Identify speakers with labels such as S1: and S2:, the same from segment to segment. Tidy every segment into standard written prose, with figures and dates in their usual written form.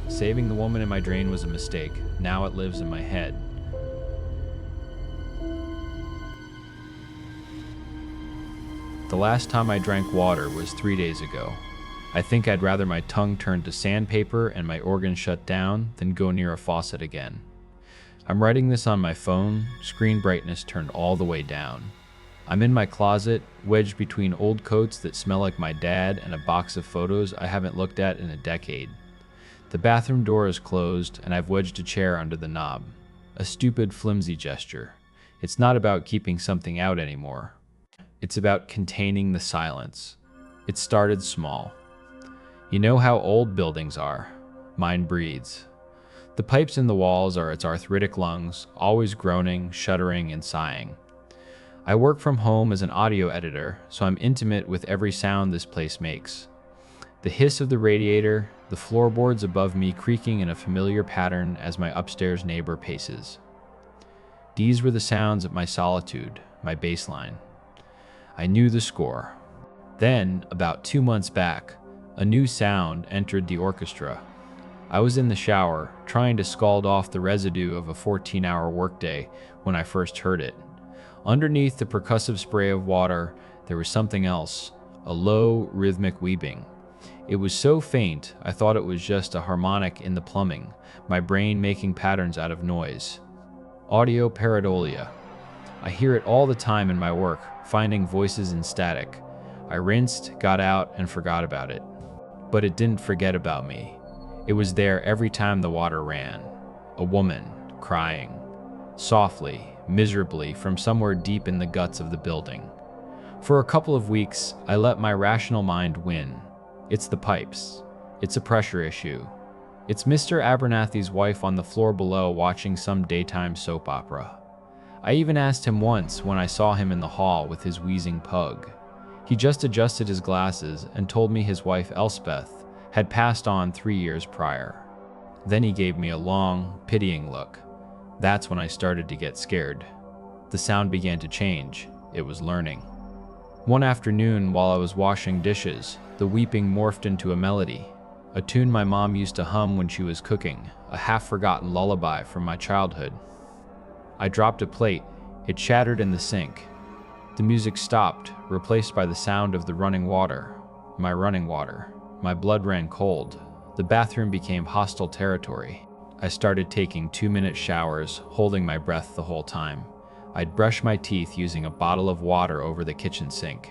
S1: Saving the woman in my drain was a mistake. Now it lives in my head. The last time I drank water was 3 days ago. I think I'd rather my tongue turn to sandpaper and my organs shut down than go near a faucet again. I'm writing this on my phone, screen brightness turned all the way down. I'm in my closet, wedged between old coats that smell like my dad and a box of photos I haven't looked at in a decade. The bathroom door is closed and I've wedged a chair under the knob. A stupid, flimsy gesture. It's not about keeping something out anymore. It's about containing the silence. It started small. You know how old buildings are. Mine breathes. The pipes in the walls are its arthritic lungs, always groaning, shuddering, and sighing. I work from home as an audio editor, so I'm intimate with every sound this place makes. The hiss of the radiator, the floorboards above me creaking in a familiar pattern as my upstairs neighbor paces. These were the sounds of my solitude, my baseline. I knew the score. Then, about 2 months back, a new sound entered the orchestra. I was in the shower, trying to scald off the residue of a 14-hour workday when I first heard it. Underneath the percussive spray of water, there was something else, a low, rhythmic weeping. It was so faint, I thought it was just a harmonic in the plumbing, my brain making patterns out of noise. Audio pareidolia. I hear it all the time in my work, finding voices in static. I rinsed, got out, and forgot about it. But it didn't forget about me. It was there every time the water ran. A woman, crying. Softly, miserably, from somewhere deep in the guts of the building. For a couple of weeks, I let my rational mind win. It's the pipes. It's a pressure issue. It's Mr. Abernathy's wife on the floor below watching some daytime soap opera. I even asked him once when I saw him in the hall with his wheezing pug. He just adjusted his glasses and told me his wife Elspeth had passed on 3 years prior. Then he gave me a long, pitying look. That's when I started to get scared. The sound began to change. It was learning. One afternoon while I was washing dishes, the weeping morphed into a melody, a tune my mom used to hum when she was cooking, a half-forgotten lullaby from my childhood. I dropped a plate. It shattered in the sink. The music stopped, replaced by the sound of the running water. My running water. My blood ran cold. The bathroom became hostile territory. I started taking 2-minute showers, holding my breath the whole time. I'd brush my teeth using a bottle of water over the kitchen sink.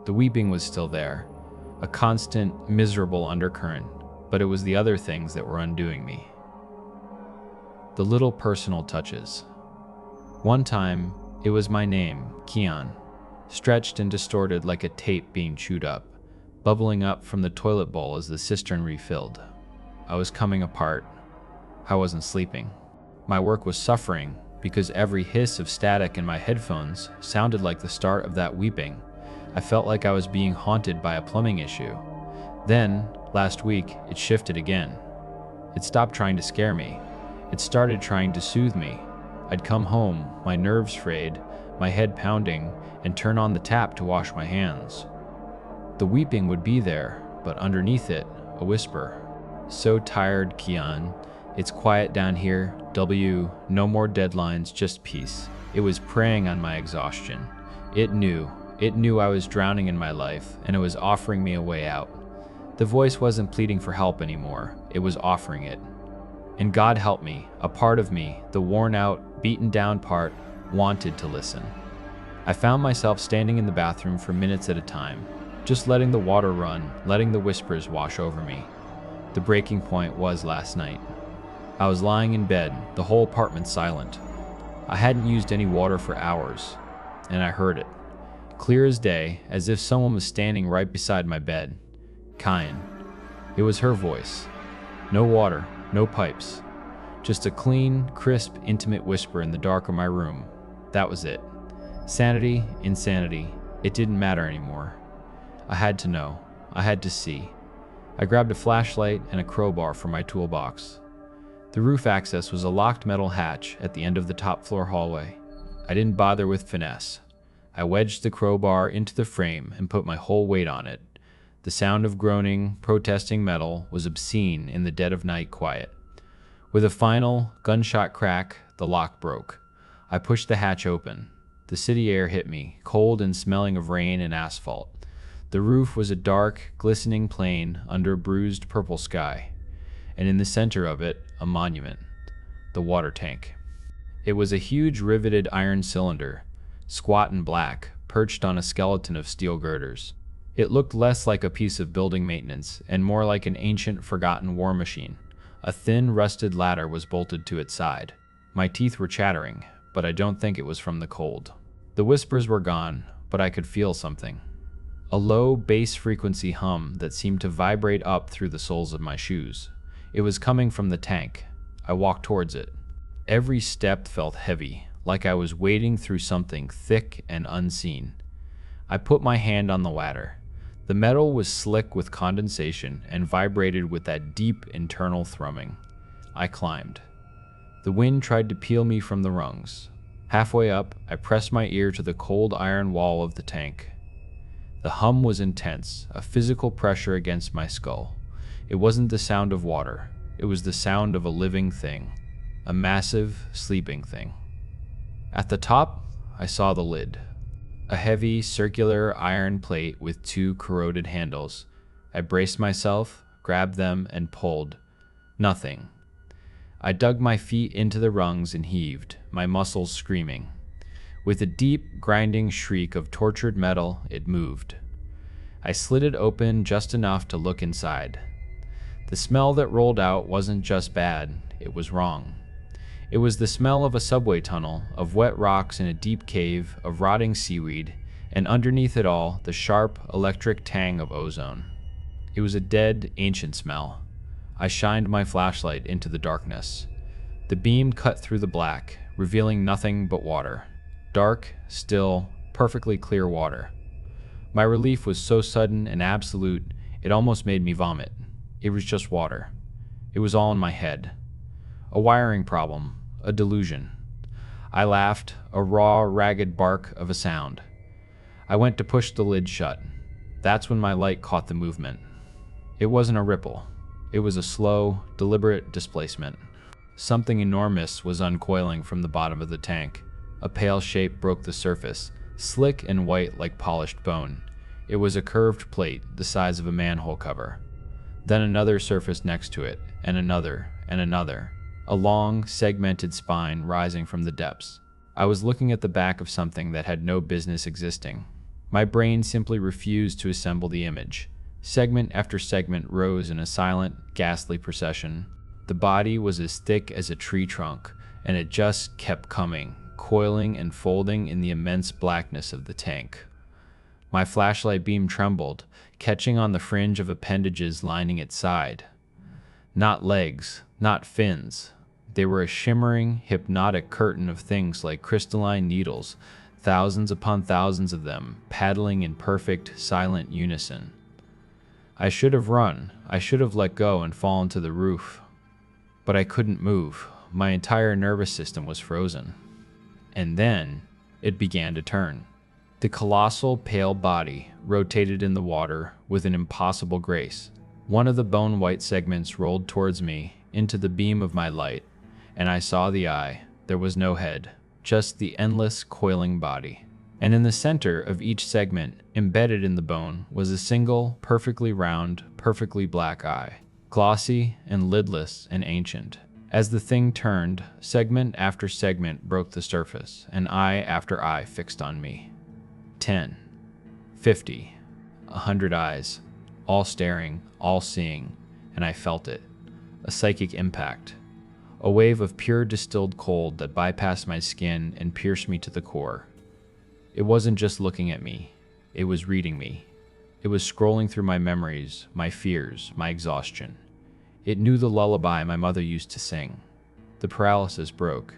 S1: The weeping was still there, a constant, miserable undercurrent, but it was the other things that were undoing me. The little personal touches. One time, it was my name, Keon, stretched and distorted like a tape being chewed up, bubbling up from the toilet bowl as the cistern refilled. I was coming apart. I wasn't sleeping. My work was suffering because every hiss of static in my headphones sounded like the start of that weeping. I felt like I was being haunted by a plumbing issue. Then, last week, it shifted again. It stopped trying to scare me. It started trying to soothe me. I'd come home, my nerves frayed, my head pounding, and turn on the tap to wash my hands. The weeping would be there, but underneath it, a whisper. So tired, Keon. It's quiet down here. No more deadlines, just peace. It was preying on my exhaustion. It knew I was drowning in my life, and it was offering me a way out. The voice wasn't pleading for help anymore. It was offering it. And God help me, a part of me, the worn out, beaten down part, wanted to listen. I found myself standing in the bathroom for minutes at a time, just letting the water run, letting the whispers wash over me. The breaking point was last night. I was lying in bed, the whole apartment silent. I hadn't used any water for hours, and I heard it. Clear as day, as if someone was standing right beside my bed. Kyan. It was her voice. No water, no pipes. Just a clean, crisp, intimate whisper in the dark of my room. That was it. Sanity, insanity, it didn't matter anymore. I had to know. I had to see. I grabbed a flashlight and a crowbar from my toolbox. The roof access was a locked metal hatch at the end of the top floor hallway. I didn't bother with finesse. I wedged the crowbar into the frame and put my whole weight on it. The sound of groaning, protesting metal was obscene in the dead of night quiet. With a final gunshot crack, the lock broke. I pushed the hatch open. The city air hit me, cold and smelling of rain and asphalt. The roof was a dark, glistening plain under a bruised purple sky, and in the center of it, a monument, the water tank. It was a huge riveted iron cylinder, squat and black, perched on a skeleton of steel girders. It looked less like a piece of building maintenance and more like an ancient, forgotten war machine. A thin, rusted ladder was bolted to its side. My teeth were chattering, but I don't think it was from the cold. The whispers were gone, but I could feel something. A low, bass-frequency hum that seemed to vibrate up through the soles of my shoes. It was coming from the tank. I walked towards it. Every step felt heavy, like I was wading through something thick and unseen. I put my hand on the ladder. The metal was slick with condensation and vibrated with that deep internal thrumming. I climbed. The wind tried to peel me from the rungs. Halfway up, I pressed my ear to the cold iron wall of the tank. The hum was intense, a physical pressure against my skull. It wasn't the sound of water. It was the sound of a living thing, a massive, sleeping thing. At the top, I saw the lid. A heavy, circular iron plate with two corroded handles. I braced myself, grabbed them, and pulled. Nothing. I dug my feet into the rungs and heaved, my muscles screaming. With a deep, grinding shriek of tortured metal, it moved. I slid it open just enough to look inside. The smell that rolled out wasn't just bad, it was wrong. It was the smell of a subway tunnel, of wet rocks in a deep cave, of rotting seaweed, and underneath it all, the sharp, electric tang of ozone. It was a dead, ancient smell. I shined my flashlight into the darkness. The beam cut through the black, revealing nothing but water. Dark, still, perfectly clear water. My relief was so sudden and absolute, it almost made me vomit. It was just water. It was all in my head. A wiring problem, a delusion. I laughed, a raw, ragged bark of a sound. I went to push the lid shut. That's when my light caught the movement. It wasn't a ripple. It was a slow, deliberate displacement. Something enormous was uncoiling from the bottom of the tank. A pale shape broke the surface, slick and white like polished bone. It was a curved plate the size of a manhole cover. Then another surface next to it, and another, and another. A long, segmented spine rising from the depths. I was looking at the back of something that had no business existing. My brain simply refused to assemble the image. Segment after segment rose in a silent, ghastly procession. The body was as thick as a tree trunk, and it just kept coming, coiling and folding in the immense blackness of the tank. My flashlight beam trembled, catching on the fringe of appendages lining its side. Not legs, not fins. They were a shimmering, hypnotic curtain of things like crystalline needles, thousands upon thousands of them, paddling in perfect, silent unison. I should have run. I should have let go and fallen to the roof. But I couldn't move. My entire nervous system was frozen. And then, it began to turn. The colossal, pale body rotated in the water with an impossible grace. One of the bone-white segments rolled towards me into the beam of my light, and I saw the eye. There was no head, just the endless, coiling body. And in the center of each segment, embedded in the bone, was a single, perfectly round, perfectly black eye, glossy and lidless and ancient. As the thing turned, segment after segment broke the surface, and eye after eye fixed on me. 10, 50, 100 eyes, all staring, all seeing, and I felt it. A psychic impact. A wave of pure distilled cold that bypassed my skin and pierced me to the core. It wasn't just looking at me. It was reading me. It was scrolling through my memories, my fears, my exhaustion. It knew the lullaby my mother used to sing. The paralysis broke.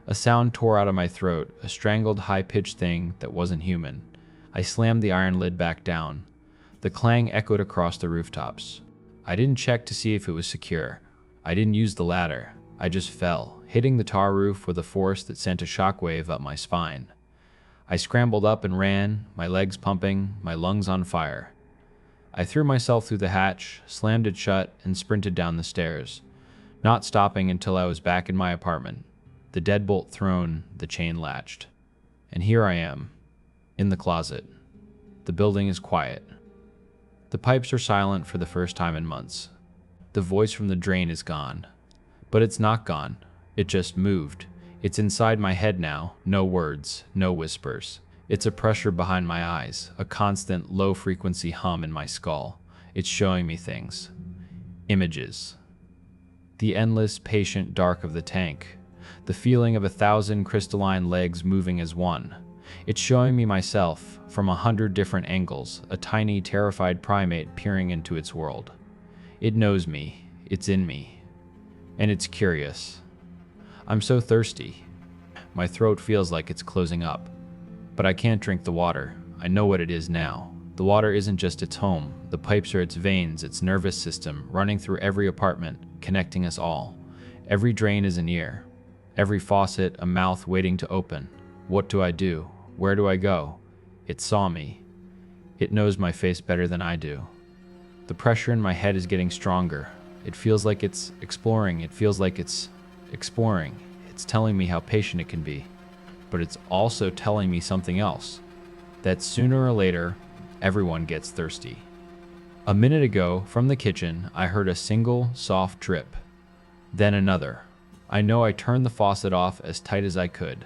S1: A sound tore out of my throat, a strangled, high-pitched thing that wasn't human. I slammed the iron lid back down. The clang echoed across the rooftops. I didn't check to see if it was secure. I didn't use the ladder. I just fell, hitting the tar roof with a force that sent a shockwave up my spine. I scrambled up and ran, my legs pumping, my lungs on fire. I threw myself through the hatch, slammed it shut, and sprinted down the stairs, not stopping until I was back in my apartment, the deadbolt thrown, the chain latched. And here I am, in the closet. The building is quiet. The pipes are silent for the first time in months. The voice from the drain is gone. But it's not gone. It just moved. It's inside my head now. No words, no whispers. It's a pressure behind my eyes, a constant low-frequency hum in my skull. It's showing me things. Images. The endless, patient dark of the tank. The feeling of 1,000 crystalline legs moving as one. It's showing me myself from 100 different angles, a tiny, terrified primate peering into its world. It knows me. It's in me. And it's curious. I'm so thirsty. My throat feels like it's closing up. But I can't drink the water. I know what it is now. The water isn't just its home. The pipes are its veins, its nervous system, running through every apartment, connecting us all. Every drain is an ear. Every faucet, a mouth waiting to open. What do I do? Where do I go? It saw me. It knows my face better than I do. The pressure in my head is getting stronger. It feels like it's exploring. It feels like it's exploring. It's telling me how patient it can be. But it's also telling me something else, that sooner or later, everyone gets thirsty. A minute ago, from the kitchen, I heard a single, soft drip. Then another. I know I turned the faucet off as tight as I could.